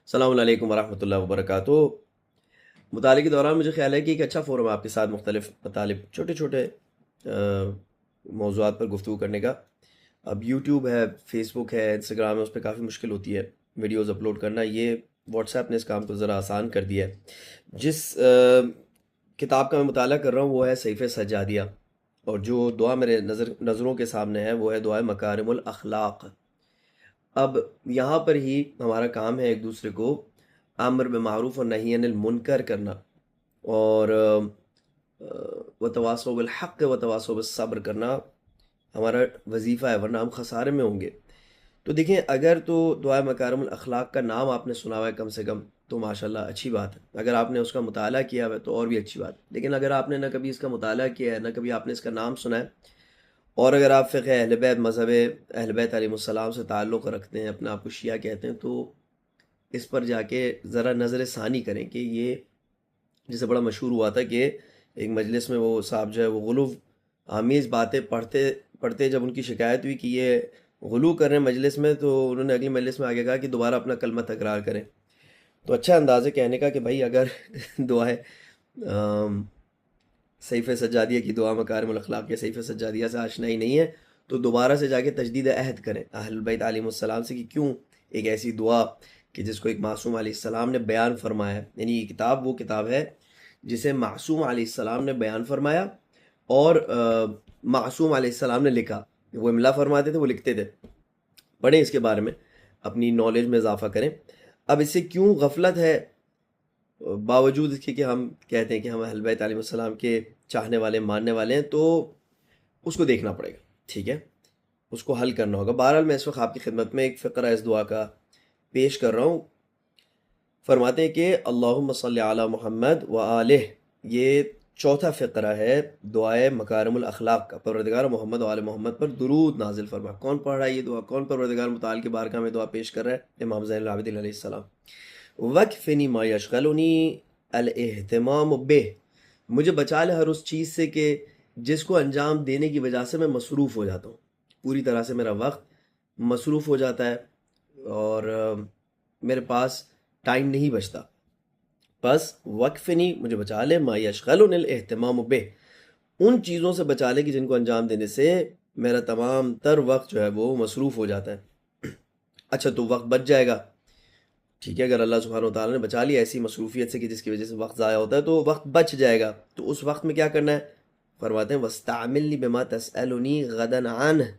السلام علیکم ورحمۃ اللہ وبرکاتہ۔ مطالعے کے دوران مجھے خیال ہے کہ ایک اچھا فورم ہے آپ کے ساتھ مختلف مطالب چھوٹے چھوٹے موضوعات پر گفتگو کرنے کا۔ اب یوٹیوب ہے، فیس بک ہے، انسٹاگرام ہے، اس پہ کافی مشکل ہوتی ہے ویڈیوز اپلوڈ کرنا۔ یہ واٹس ایپ نے اس کام کو ذرا آسان کر دیا ہے۔ جس کتاب کا میں مطالعہ کر رہا ہوں وہ ہے صحیفہ سجادیہ، اور جو دعا میرے نظروں کے سامنے ہے وہ ہے دعائے مکارم الاخلاق۔ اب یہاں پر ہی ہمارا کام ہے ایک دوسرے کو امر بالمعروف اور نہی عن المنکر کرنا، اور وتواصوا بالحق وتواصوا بالصبر کرنا ہمارا وظیفہ ہے، ورنہ ہم خسارے میں ہوں گے۔ تو دیکھیں، اگر تو دعائے مکارم الاخلاق کا نام آپ نے سنا ہوا ہے کم سے کم تو ماشاءاللہ اچھی بات ہے، اگر آپ نے اس کا مطالعہ کیا ہوا ہے تو اور بھی اچھی بات ہے۔ لیکن اگر آپ نے نہ کبھی اس کا مطالعہ کیا ہے، نہ کبھی آپ نے اس کا نام سنا ہے، اور اگر آپ فقہ اہل بیت، مذہب اہل بیت علیہ السلام سے تعلق رکھتے ہیں، اپنے آپ کو شیعہ کہتے ہیں، تو اس پر جا کے ذرا نظر ثانی کریں کہ یہ جسے بڑا مشہور ہوا تھا کہ ایک مجلس میں وہ صاحب جو ہے وہ غلو آمیز باتیں پڑھتے پڑھتے جب ان کی شکایت ہوئی کہ یہ غلو کر رہے ہیں مجلس میں، تو انہوں نے اگلی مجلس میں آگے کہا کہ دوبارہ اپنا کلمہ تکرار کریں۔ تو اچھا انداز ہے کہنے کا کہ بھائی اگر دعائے صحیفہ سجادیہ کی دعا، مکارم الاخلاق کے صحیفہ سجادیہ سے آشنائی نہیں ہے تو دوبارہ سے جا کے تجدید عہد کریں اہل البیت علیہ السلام سے کہ کیوں ایک ایسی دعا کہ جس کو ایک معصوم علیہ السلام نے بیان فرمایا ہے، یعنی یہ کتاب وہ کتاب ہے جسے معصوم علیہ السلام نے بیان فرمایا اور معصوم علیہ السلام نے لکھا۔ وہ املا فرماتے تھے، وہ لکھتے تھے۔ پڑھیں اس کے بارے میں، اپنی نالج میں اضافہ کریں۔ اب اس سے کیوں غفلت ہے، باوجود اس کے کہ ہم کہتے ہیں کہ ہم اہل بیت علیہ السلام کے چاہنے والے، ماننے والے ہیں، تو اس کو دیکھنا پڑے گا، ٹھیک ہے، اس کو حل کرنا ہوگا۔ بہرحال میں اس وقت آپ کی خدمت میں ایک فقرہ اس دعا کا پیش کر رہا ہوں۔ فرماتے ہیں کہ اللہم صلی علی محمد و آلہ، یہ چوتھا فقرہ ہے دعائے مکارم الاخلاق کا۔ پروردگار محمد و آل محمد پر درود نازل فرما۔ کون پڑھ رہا ہے یہ دعا؟ کون پروردگار متعال کی بارگاہ میں دعا پیش کر رہا ہے؟ امام زین العابدین علیہ السلام۔ وَكْفِنِي مَا يَشْغَلُنِي الْاِهْتِمَامُ بِهِ، مجھے بچا لے ہر اس چیز سے کہ جس کو انجام دینے کی وجہ سے میں مصروف ہو جاتا ہوں، پوری طرح سے میرا وقت مصروف ہو جاتا ہے اور میرے پاس ٹائم نہیں بچتا۔ بس وقفنی، مجھے بچا لے، ما یشغلنی الاہتمام بہ، ان چیزوں سے بچا لے کہ جن کو انجام دینے سے میرا تمام تر وقت جو ہے وہ مصروف ہو جاتا ہے۔ اچھا، تو وقت بچ جائے گا، ٹھیک ہے، اگر اللہ سبحانہ و تعالیٰ نے بچا لیا ایسی مصروفیت سے کہ جس کی وجہ سے وقت ضائع ہوتا ہے تو وقت بچ جائے گا۔ تو اس وقت میں کیا کرنا ہے؟ فرماتے ہیں وَاسْتَعْمِلْنِی بِمَا تَسْأَلُنِی غَدًا عَنْهُ،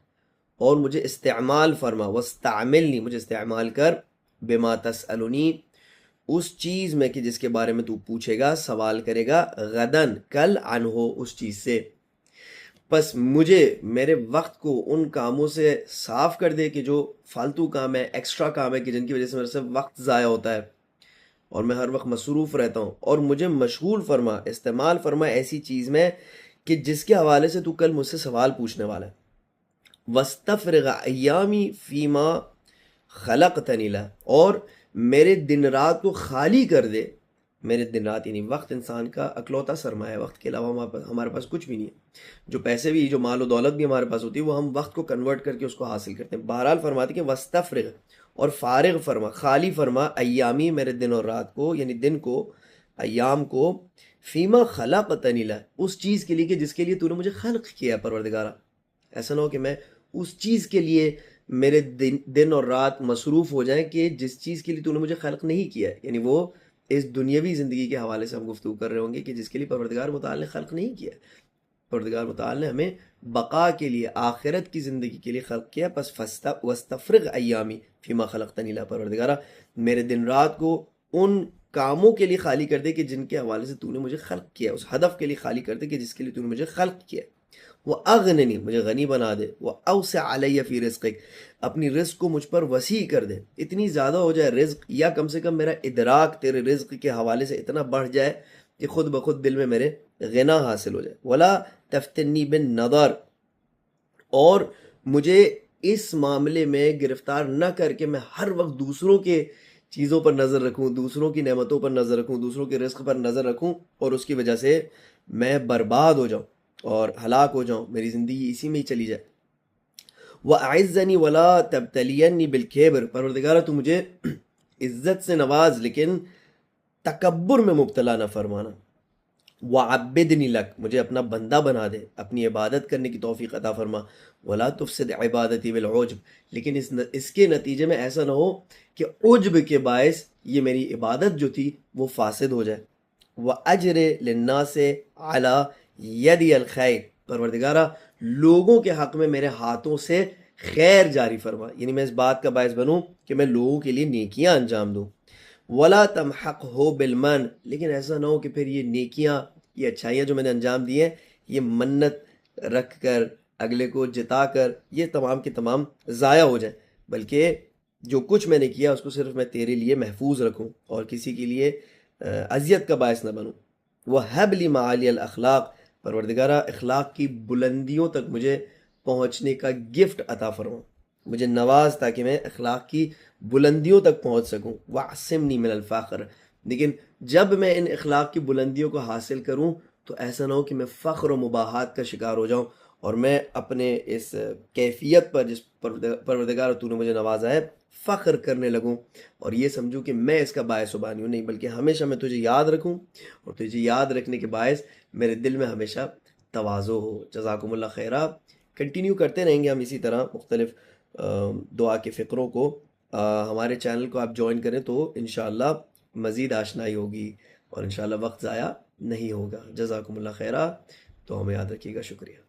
اور مجھے استعمال فرما، وَاسْتَعْمِلْنِی، مجھے استعمال کر، بِمَا تَسْأَلُنِی، اس چیز میں کہ جس کے بارے میں تو پوچھے گا، سوال کرے گا، غدن، کل، عنہ، اس چیز سے۔ بس مجھے میرے وقت کو ان کاموں سے صاف کر دے کہ جو فالتو کام ہے، ایکسٹرا کام ہے، کہ جن کی وجہ سے میرے سے وقت ضائع ہوتا ہے اور میں ہر وقت مصروف رہتا ہوں، اور مجھے مشغول فرما، استعمال فرما ایسی چیز میں کہ جس کے حوالے سے تو کل مجھ سے سوال پوچھنے والا ہے۔ وَاسْتَفْرِغْ ایامی فیما خلقتنی لہ، اور میرے دن رات کو خالی کر دے۔ میرے دن رات یعنی وقت انسان کا اکلوتا سرمایہ ہے، وقت کے علاوہ ہمارے پاس کچھ بھی نہیں ہے۔ جو پیسے بھی، جو مال و دولت بھی ہمارے پاس ہوتی ہے وہ ہم وقت کو کنورٹ کر کے اس کو حاصل کرتے ہیں۔ بہرحال فرماتے کہ وَاسْتَفْرِغْ، اور فارغ فرما، خالی فرما، ایامی، میرے دن اور رات کو، یعنی دن کو، ایام کو، فیما خلقتنی لہ، اس چیز کے لیے کہ جس کے لیے تو نے مجھے خلق کیا ہے پروردگارہ۔ ایسا نہ ہو کہ میں اس چیز کے لیے میرے دن اور رات مصروف ہو جائیں کہ جس چیز کے لیے تو نے مجھے خلق نہیں کیا ہے، یعنی وہ اس دنیاوی زندگی کے حوالے سے ہم گفتگو کر رہے ہوں گے کہ جس کے لیے پروردگار متعال نے خلق نہیں کیا ہے۔ پروردگار متعال نے ہمیں بقا کے لیے، آخرت کی زندگی کے لیے خلق کیا۔ پس وَاسْتَفْرِغْ ایامی فیما خلقتنی لہ، پروردگارہ میرے دن رات کو ان کاموں کے لیے خالی کر دے کہ جن کے حوالے سے تو نے مجھے خلق کیا، اس ہدف کے لیے خالی کر دے کہ جس کے لیے تو نے مجھے خلق کیا۔ وَأَغْنِنِی، مجھے غنی بنا دے، وَأَوْسِعْ عَلَيَّ فِی رِزْقِک، اپنی رزق کو مجھ پر وسیع کر دے، اتنی زیادہ ہو جائے رزق، یا کم سے کم میرا ادراک تیرے رزق کے حوالے سے اتنا بڑھ جائے کہ خود بخود دل میں میرے غنا حاصل ہو جائے۔ وَلَا تَفْتِنِّی بِالنَّظَرِ، اور مجھے اس معاملے میں گرفتار نہ کر کے میں ہر وقت دوسروں کے چیزوں پر نظر رکھوں، دوسروں کی نعمتوں پر نظر رکھوں، دوسروں کے رزق پر نظر رکھوں، اور اس کی وجہ سے میں برباد ہو جاؤں اور ہلاک ہو جاؤں، میری زندگی اسی میں ہی چلی جائے۔ وَأَعِزَّنِی وَلَا تَبْتَلِيَنِّی بِالْكِبْرِ، پروردگارہ تو مجھے عزت سے نواز لیکن تکبر میں مبتلا نہ فرمانا. وعبدنی لک، مجھے اپنا بندہ بنا دے، اپنی عبادت کرنے کی توفیق عطا فرما. ولا تفسد عبادتی بالعجب، لیکن اس کے نتیجے میں ایسا نہ ہو کہ عجب کے باعث یہ میری عبادت جو تھی وہ فاسد ہو جائے. وَأَجْرِ لِلنَّاسِ عَلَى يَدِيَ الْخَيْرِ، پروردگارہ لوگوں کے حق میں میرے ہاتھوں سے خیر جاری فرما، یعنی میں اس بات کا باعث بنوں کہ میں لوگوں کے لیے نیکیاں انجام دوں. ولا تمحقہ بالمن، لیکن ایسا نہ ہو کہ پھر یہ نیکیاں، یہ اچھائیاں جو میں نے انجام دی ہیں، یہ منت رکھ کر، اگلے کو جتا کر، یہ تمام کے تمام ضائع ہو جائیں، بلکہ جو کچھ میں نے کیا اس کو صرف میں تیرے لیے محفوظ رکھوں اور کسی کے لیے اذیت کا باعث نہ بنوں. وَهَبْ لِي مَعَالِيَ الْأَخْلَاقِ، پروردگارہ اخلاق کی بلندیوں تک مجھے پہنچنے کا گفٹ عطا فرما، مجھے نواز تاکہ میں اخلاق کی بلندیوں تک پہنچ سکوں. وَعْصِمْنِي مِنَ الْفَخْرِ، لیکن جب میں ان اخلاق کی بلندیوں کو حاصل کروں تو ایسا نہ ہو کہ میں فخر و مباحات کا شکار ہو جاؤں اور میں اپنے اس کیفیت پر جس پروردگار تو نے مجھے نوازا ہے فخر کرنے لگوں اور یہ سمجھوں کہ میں اس کا باعث و بانی ہوں. نہیں، بلکہ ہمیشہ میں تجھے یاد رکھوں اور تجھے یاد رکھنے کے باعث میرے دل میں ہمیشہ تواضع ہو. جزاکم اللہ خیرہ. کنٹینیو کرتے رہیں گے ہم اسی طرح مختلف دعا کے فقروں کو. ہمارے چینل کو آپ جوائن کریں تو انشاءاللہ مزید آشنائی ہوگی اور انشاءاللہ وقت ضائع نہیں ہوگا. جزاکم اللہ خیرہ. تو ہمیں یاد رکھیے گا. شکریہ.